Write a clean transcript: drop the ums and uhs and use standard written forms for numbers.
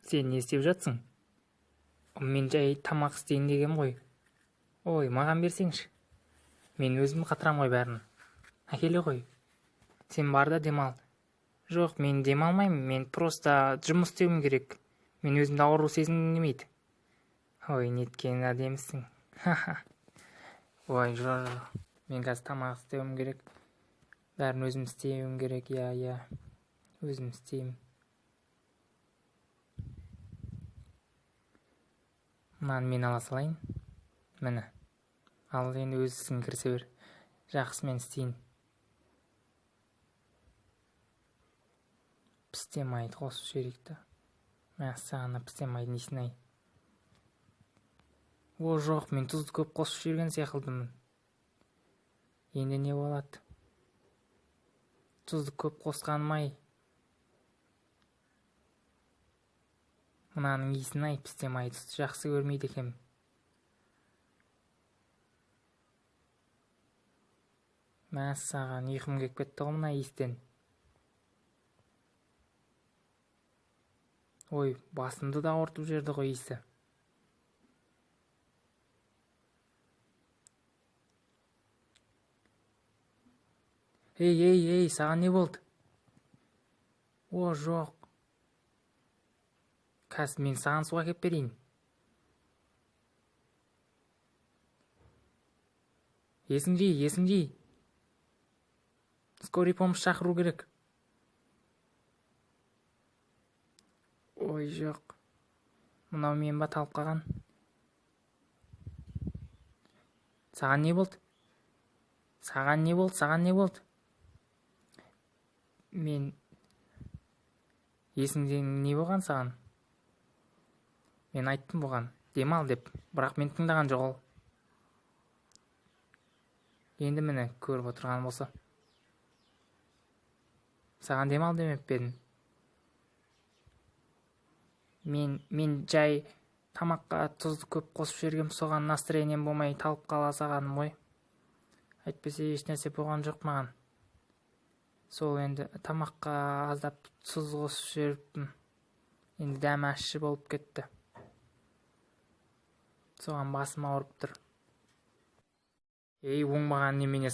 Сен не істеп жатсың? Мен жай тамақ істейін дегем ғой. Ой, маған берсеңші. Мен өзім қатырам ғой бәрін. Әкеле ғой. Сен бар да демал. Жоқ, мен демалмаймын. Мен просто жұмыс істеуім керек. Мен өзімді ауру сезінгім келмейді. Ой, неткен әдемісің. Ой, жоқ. Мен қазір тамақ істеуім керек. Бәрін өзім істеуім керек. Иә. Өзім істеймін. Мынаны мен ала салайын. Міне. Ал енді өзісің кірісе бер. Жақсы, мен істейін. Пістемайды қосып жіберейік та. Мәссаған, пістемайды несін-ай. О, жоқ, мен тұзды көп қосып жіберген сияқтымын. Енді не болады? Тұзды көп қосқаным-ай. Мынаның иісін-ай, пістемайды жақсы көрмейді екем. Мәссаған, ұйқым келіп кетті ғой мына иістен. Ой, басымды да ауыртып жіберді ғой иісі. Ей, саған не болды? О, жоқ. Қазір мен саған су әкеп берейін. Есің жи. Скорый помощь шақыру керек. Ой, жоқ. Мынау мен ба талып қалған? Саған не болды? Саған не болды? Есіңде не болған саған? Мен айттым бұған, демал деп, бірақ мен тыңдаған жоқ ол. Енді міне көріп отырған болса. Саған демал демеп пе едім? Мен жай тамаққа тұзды көп қосып жібергем, соған настроением болмай талып қала сағаным ғой. Әйтпесе ешнәрсе болған жоқ маған. Сол енді тамаққа аздап тұз қосып жіберіппін. Енді дәмі ащы болып кетті. Соған басым ауырып тұр. Ей, оңбаған немене